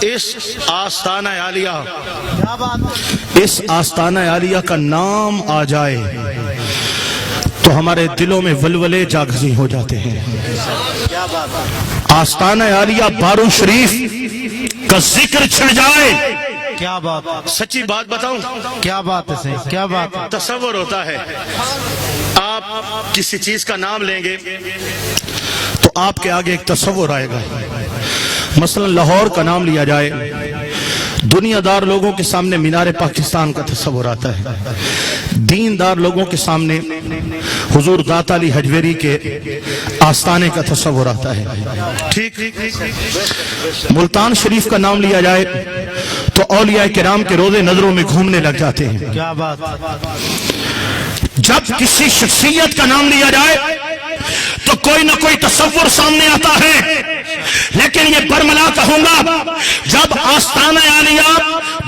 اس آستانہ عالیہ اس آستانہ عالیہ کا نام آ جائے تو ہمارے دلوں میں ولولے جاگزی ہو جاتے ہیں۔ آستانہ عالیہ بارو شریف کا ذکر چھڑ جائے، کیا بات، سچی بات بتاؤں، کیا بات ہے صحیح، کیا بات ہے۔ تصور ہوتا ہے آپ کسی چیز کا نام لیں گے تو آپ کے آگے ایک تصور آئے گا۔ مثلا لاہور کا نام لیا جائے، دنیا دار لوگوں کے سامنے مینار پاکستان کا تصور آتا ہے، دیندار لوگوں کے سامنے حضور داتا علی حجویری کے آستانے کا تصور آتا ہے۔ ٹھیک، ملتان شریف کا نام لیا جائے تو اولیاء کرام کے روزے نظروں میں گھومنے لگ جاتے ہیں۔ کیا بات، جب کسی شخصیت کا نام لیا جائے تو کوئی نہ کوئی تصور سامنے آتا ہے، لیکن یہ برملا کہوں گا جب آستانہ عالیہ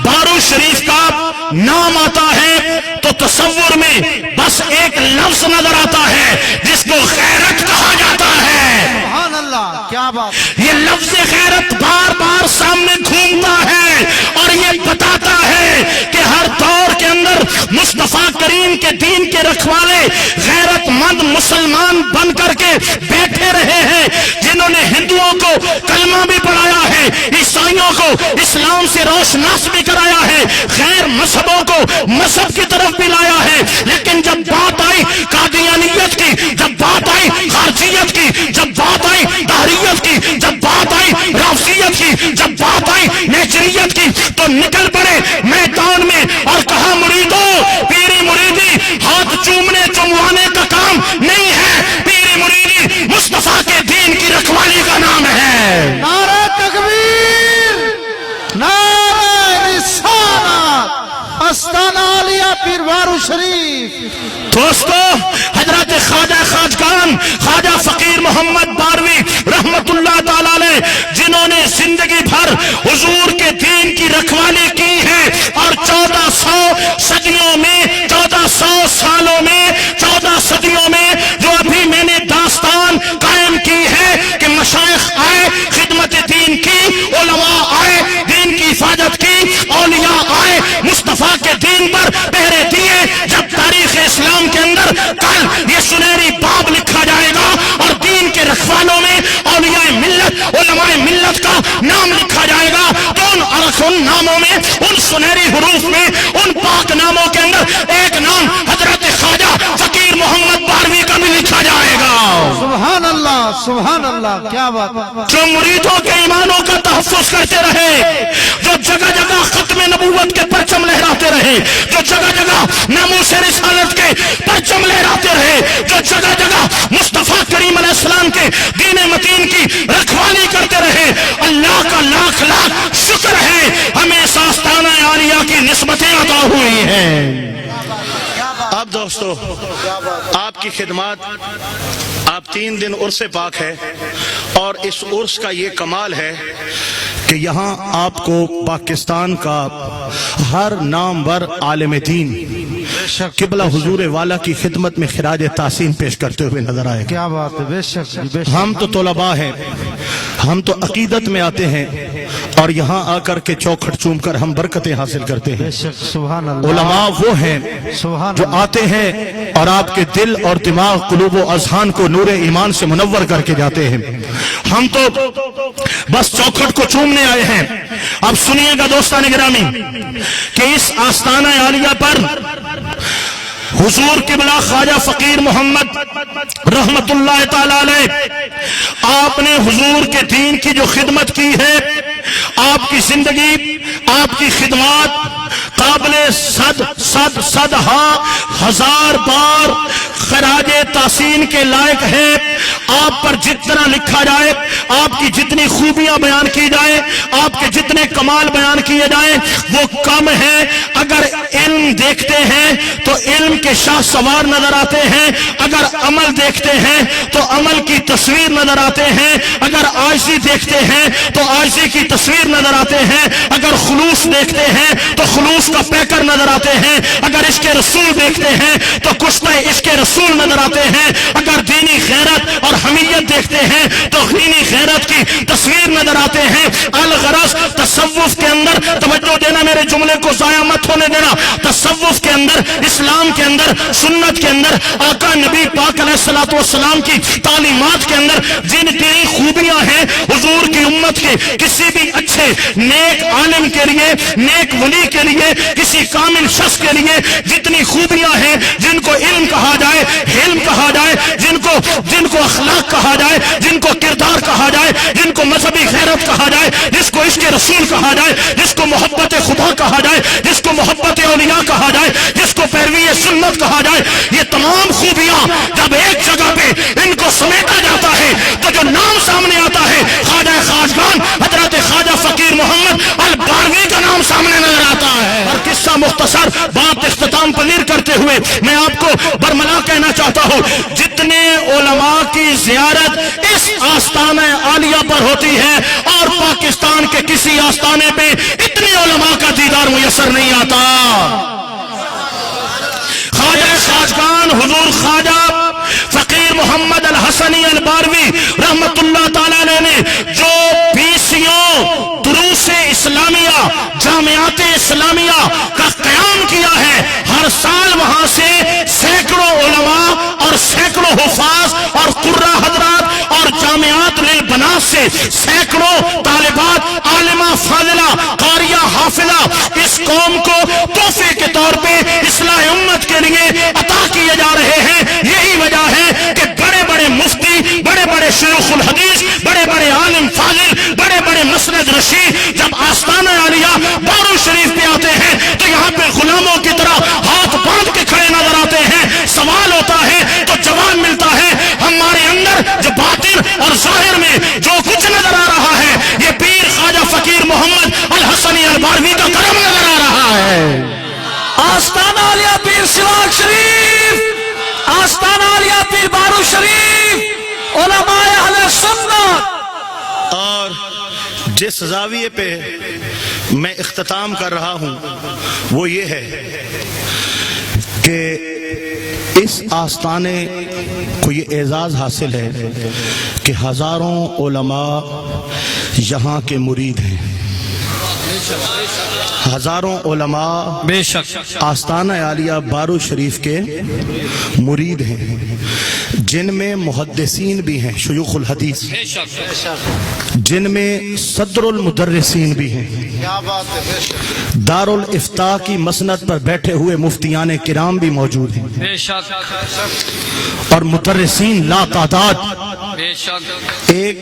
بارو شریف کا نام آتا ہے تو تصور میں بس ایک لفظ نظر آتا ہے جس کو غیرت کہا جاتا ہے۔ سبحان اللہ، کیا بات، یہ لفظ غیرت بار بار سامنے گھومتا ہے اور یہ بتاتا ہے کہ ہر دور کے اندر مصطفیٰ کریم کے دین کے رکھوالے غیرت مند مسلمان بن کر کے بیٹھے رہے ہیں، جنہوں نے ہندوؤں کو کلمہ بھی پڑھایا ہے، عیسائیوں کو اسلام سے روشناس بھی کرایا ہے، غیر مذہبوں کو مذہب کی طرف بھی لایا ہے، لیکن جب بات آئی قادیانیت کی، جب بات آئی خارجیت کی، جب بات آئی دہریت کی، جب بات آئی رافضیت کی، جب بات آئی نیچریت کی، تو نکل پڑے میدان میں اور کہا مریدو، پیری مریدی ہاتھ چومنے چموانے کا کام نہیں ہے، پیری مریدی مصطفیٰ کے دین کی رکھوالی کا نام ہے۔ نعرہ تکبیر، نعرہ رسالت، آستانہ عالیہ پیر بارو شریف۔ دوستو، حضرت خواجہ خواجگان خواجہ فقیر محمد باروی رحمت اللہ تعالی علیہ، جنہوں نے زندگی بھر حضور کے دین کی رکھوالی کی ہے اور 1400 صدیوں میں، 1400 سالوں میں، 14 صدیوں میں جو ابھی میں نے داستان قائم کی ہے کہ مشائخ آئے، خدمت دین کی، علماء آئے، دین کی حفاظت کی، اولیاء آئے، مصطفیٰ کے دین پر پہرے دیے۔ جب تاریخ اسلام کے اندر کل یہ سنہری باب لکھا جائے گا اور دین کے رکھوالوں میں اولیاء ملت، علماء ملت کا نام لکھا جائے گا تو ان ناموں میں، ان سنہری حروف میں، ان پاک ناموں کے اندر ایک نام حضرت خواجہ فقیر محمد باروی کا بھی لکھا جائے گا۔ سبحان اللہ، سبحان اللہ، کیا بات، جو مریدوں کے ایمانوں کا تحفظ کرتے رہے، جو جگہ جگہ ختم نبوت کے پرچم لہراتے رہے، جو جگہ جگہ ناموس رسالت کے پرچم لہراتے رہے، جو جگہ جگہ مصطفیٰ کریم علیہ السلام کے دین متین کی رکھوالی کرتے رہے، اللہ کا لاکھ لاکھ شکر ہے ہمیں اس آستانہ عالیہ کی نسبتیں عطا ہوئی ہیں۔ اب دوستو، آپ کی خدمات، آپ 3 دن عرس پاک ہے اور اس عرس کا یہ کمال ہے کہ یہاں آپ کو پاکستان کا ہر نامور عالم دین قبلہ حضور والا کی خدمت میں خراج تحسین پیش کرتے ہوئے نظر آئے گا۔ کیا بات ہے، بے شک، بے شک۔ ہم تو طلباء ہیں، ہم تو عقیدت میں آتے ہیں اور یہاں آ کر کے چوکھٹ چوم کر ہم برکتیں حاصل کرتے ہیں۔ بے شک، سبحان اللہ۔ علماء وہ ہیں سبحان جو آتے ہیں اور آپ کے دل اور دماغ، قلوب و اذہان کو نور ایمان سے منور کر کے جاتے ہیں۔ ہم تو بس چوکھٹ کو چومنے آئے ہیں۔ اب سنیے گا دوستان گرامی کہ اس آستانہ عالیہ پر حضور قبلہ خواجہ فقیر محمد رحمت اللہ تعالی علیہ، آپ نے حضور کے دین کی جو خدمت کی ہے، آپ کی زندگی، آپ کی خدمات قابل صد ہزار بار خراج تحسین کے لائق ہے۔ آپ پر جتنا لکھا جائے، آپ کی جتنی خوبیاں بیان کی جائے، آپ کے جتنے کمال بیان کیے جائیں وہ کم ہے۔ اگر علم دیکھتے ہیں تو علم کے شاہ سوار نظر آتے ہیں، اگر عمل دیکھتے ہیں تو عمل کی تصویر نظر آتے ہیں، اگر عاجزی دیکھتے ہیں تو عاجزی کی تصویر نظر آتے ہیں، اگر خلوص دیکھتے ہیں تو خلوص کا پیکر نظر آتے ہیں، اگر عشق رسول دیکھتے ہیں تو کشتہ عشق رسول نظر آتے ہیں، اگر دینی غیرت اور حمیت دیکھتے ہیں تو دینی غیرت کی تصویر نظر آتے ہیں۔ الغرض تصور تصوف کے اندر توجہ دینا، میرے جملے کو ضائع مت ہونے دینا، تصوف کے اندر، اسلام کے اندر، سنت کے اندر، آقا نبی پاک علیہ الصلوۃ والسلام کی تعلیمات کے اندر جن تین خوبیاں ہیں حضور کی امت کے کسی بھی اچھے نیک عالم کے لیے، نیک ولی کے لیے، کسی کامل شخص کے لیے جتنی خوبیاں ہیں، جن کو علم کہا جائے، حلم کہا جائے، جن کو اخلاق کہا جائے، جن کو کردار کہا جائے، جن کو مذہبی غیرت کہا جائے، جس کو عشق رسول کہا جائے، جس کو محبت خدا کہا جائے، جس کو محبت اولیاء کہا جائے، جس کو پیروی سنت کہا جائے، یہ تمام خوبیاں جب ایک جگہ پہ ان کو سمیٹا جاتا ہے تو جو نام سامنے آتا ہے خواجہ خواجگان حضرت خواجہ فقیر محمد الباروی کا نام سامنے نظر آتا ہے۔ اور قصہ مختصر بات اختتام پذیر کرتے ہوئے میں آپ کو برملا کہنا چاہتا ہوں، جتنے علماء کی زیارت اس آستانہ عالیہ پر ہوتی ہے اور پاکستان کے کسی آستانے پہ اتنے علماء کا دیدار میسر نہیں آتا۔ خواجہ خواجگان حضور خواجہ فقیر محمد الحسنی الباروی رحمت اللہ تعالیٰ علیہ نے جو بیسیوں دروس اسلامیہ جامعات اسلامیہ کا قیام کیا ہے، ہر سال وہاں سے سینکڑوں علماء اور سینکڑوں حفاظ اور قرہ حضرات اور جامعات للبنات سے سینکڑوں طالبات عالمہ فاضلہ قاریہ حافظہ اس قوم کو تحفے کے طور پہ اصلاح امت کے لیے عطا کیے جا رہے ہیں۔ یہی وجہ ہے کہ بڑے بڑے مفتی، بڑے بڑے شیوخ الحدیث، بڑے بڑے عالم فاضل، بڑے بڑے مسند رشید جب آستانہ عالیہ بارو شریف پہ آتے ہیں تو یہاں پہ غلاموں کی طرح ہاتھ باندھ کے کھڑے نظر آتے ہیں۔ سوال ہوتا ہے تو جواب ملتا ہے، ہمارے اندر جو باطن اور ظاہر میں جو کچھ نظر آ رہا ہے یہ پیر خواجہ فقیر محمد الحسنی الباروی کا کرم نظر آ رہا ہے۔ آستانہ عالیہ پیر سواگ شریف، آستانہ عالیہ پیر بارو شریف، علماء اہل سنت۔ اور جس زاویے پہ میں اختتام کر رہا ہوں وہ یہ ہے کہ اس آستانے کو یہ اعزاز حاصل ہے کہ ہزاروں علماء یہاں کے مرید ہیں، ہزاروں علماء بے شک آستانہ عالیہ بارو شریف کے مرید ہیں، جن میں محدثین بھی ہیں، شیوخ الحدیث، جن میں صدر المدرسین بھی ہیں، دارالافتاء کی مسند پر بیٹھے ہوئے مفتیان کرام بھی موجود ہیں، بے شک اور مدرسین لا تعداد۔ بے شک ایک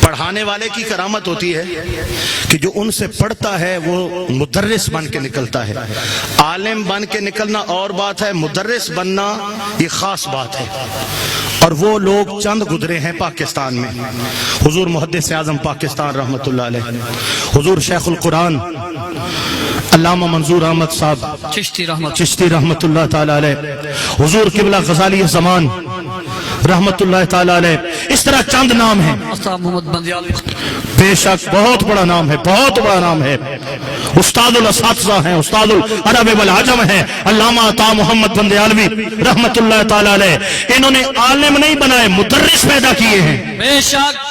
پڑھانے والے کی کرامت ہوتی ہے کہ جو ان سے پڑھتا ہے وہ مدرس بن کے نکلتا ہے، عالم بن کے نکلنا اور بات ہے، مدرس بننا یہ خاص بات ہے۔ اور وہ لوگ چند گزرے ہیں پاکستان میں، حضور محدث اعظم پاکستان رحمت اللہ علیہ، حضور شیخ القرآن علامہ منظور احمد صاحب چشتی رحمت اللہ تعالی علیہ، حضور قبلہ غزالی زمان رحمت اللہ تعالی علیہ، اس طرح چند نام ہیں۔ استاد محمد بندیال، بے شک بہت بڑا نام ہے، بہت بڑا نام ہے، استاد الاساتذہ ہیں، استاد العرب والعجم ہیں، علامہ عطا محمد بندیالوی رحمت اللہ تعالی علیہ۔ انہوں نے عالم نہیں بنائے، مدرس پیدا کیے ہیں۔ بے شک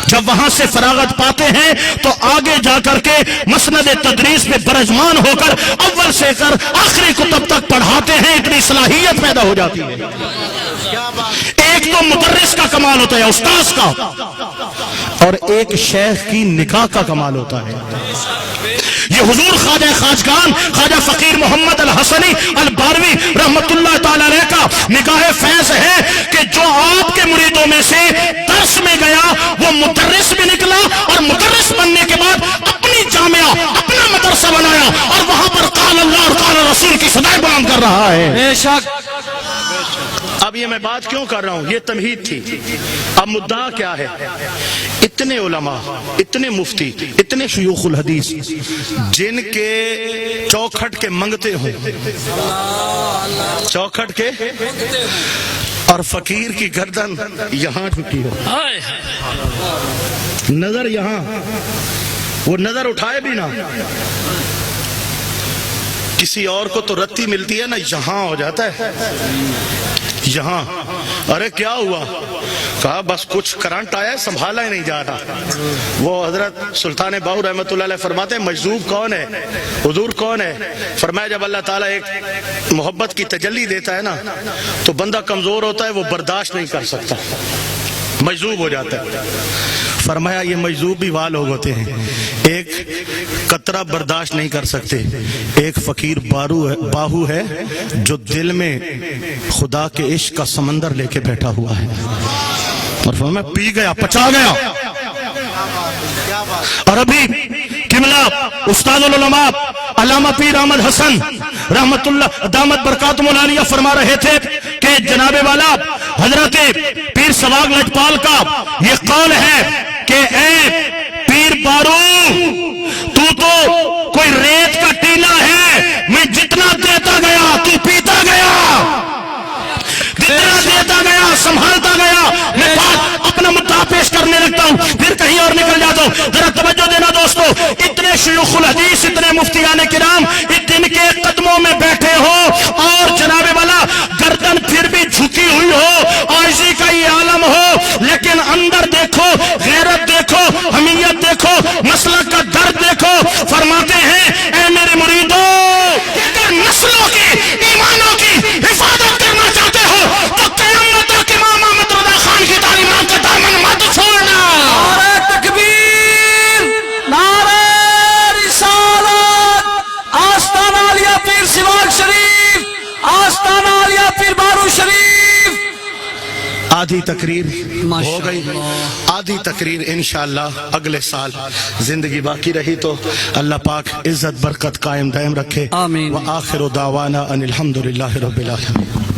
جب وہاں سے فراغت پاتے ہیں تو آگے جا کر کے مسند تدریس میں برجمان ہو کر اول سے کر آخری کتب تک پڑھاتے ہیں، اتنی صلاحیت پیدا ہو جاتی ہے۔ ایک تو مدرس کا کمال ہوتا ہے، استاذ کا، اور ایک شیخ کی نگاہ کا کمال ہوتا ہے۔ یہ حضور خواجہ خواجگان خواجہ فقیر محمد الحسنی الباروی رحمت اللہ تعالی علیہ کا نگاہ فیض ہے کہ جو آپ کے مریدوں میں سے درس میں گیا وہ مدرس بھی نکلا، اور مدرس بننے کے بعد اپنی جامعہ اپنا مدرسہ بنایا اور وہاں پر قال اللہ اور قال رسول کی صدائیں بیان کر رہا ہے۔ بے شک اب یہ میں بات کیوں کر رہا ہوں، یہ تمہید تھی۔ اب مدعا کیا ہے؟ اتنے علماء، اتنے مفتی، اتنے شیوخ الحدیث جن کے چوکھٹ کے منگتے ہوں، چوکھٹ کے، اور فقیر کی گردن یہاں جھکی ہو، نظر یہاں، وہ نظر اٹھائے بھی نہ، کسی اور کو تو رتی ملتی ہے نا، یہاں ہو جاتا ہے، یہاں ارے کیا ہوا؟ کہا بس کچھ کرنٹ آیا ہے سنبھالا ہی نہیں جا رہا. وہ حضرت سلطان باہو رحمۃ اللہ علیہ فرماتے ہیں مجذوب کون ہے؟ حضور کون ہے؟ فرمایا جب اللہ تعالیٰ ایک محبت کی تجلی دیتا ہے نا تو بندہ کمزور ہوتا ہے, وہ برداشت نہیں کر سکتا, مجذوب ہو جاتا ہے. فرمایا یہ مجذوب بھی وہ لوگ ہوتے ہیں ایک قطرہ برداشت نہیں کر سکتے, ایک فقیر باہو ہے جو دل میں خدا کے عشق کا سمندر لے کے بیٹھا ہوا ہے, اور فرمایا پی گیا, پچا گیا. اور ابھی قبلہ استاد العلماء علامہ پیر احمد حسن رحمت اللہ دامت برکاتہم العالیہ فرما رہے تھے کہ جناب والا حضرت پیر سواگ لجپال کا یہ قول ہے کہ اے پیر بارو تو کوئی ریت کا ٹیلا ہے, میں جتنا دیتا گیا تو پیتا گیا, جتنا دیتا گیا سنبھالتا گیا, میں بات اپنا مدعا پیش کرنے لگتا ہوں پھر کہیں اور نکل جاتا ہوں. ذرا توجہ دینا دوستو, اتنے شیوخ الحدیث اتنے مفتیان کرام ان کے قدموں میں بیٹھے ہو اور جناب والا گردن پھر بھی جھکی ہوئی ہو, عاجزی کا یہ عالم ہو, لیکن اندر دیکھو غیرت دیکھو, حمیت دیکھو, مسلک کا درد دیکھو. فرماتے ہیں اے میرے مریدوں اگر نسلوں کی ایمانوں کی حفاظت کرنا چاہتے ہو تو قیامت تک امام احمد رضا خان کی تعلیمات کا دامن مت چھوڑنا. نعرہ تکبیر, نعرہ رسالت, آستانہ عالیہ پیر سواگ شریف, آستانہ عالیہ پیر بارو شریف. آدھی تقریر ہو گئی, آدھی تقریر انشاءاللہ اگلے سال زندگی باقی رہی تو اللہ پاک عزت برکت قائم دائم رکھے. آمین. وآخر دعوانا ان الحمدللہ رب العالمین.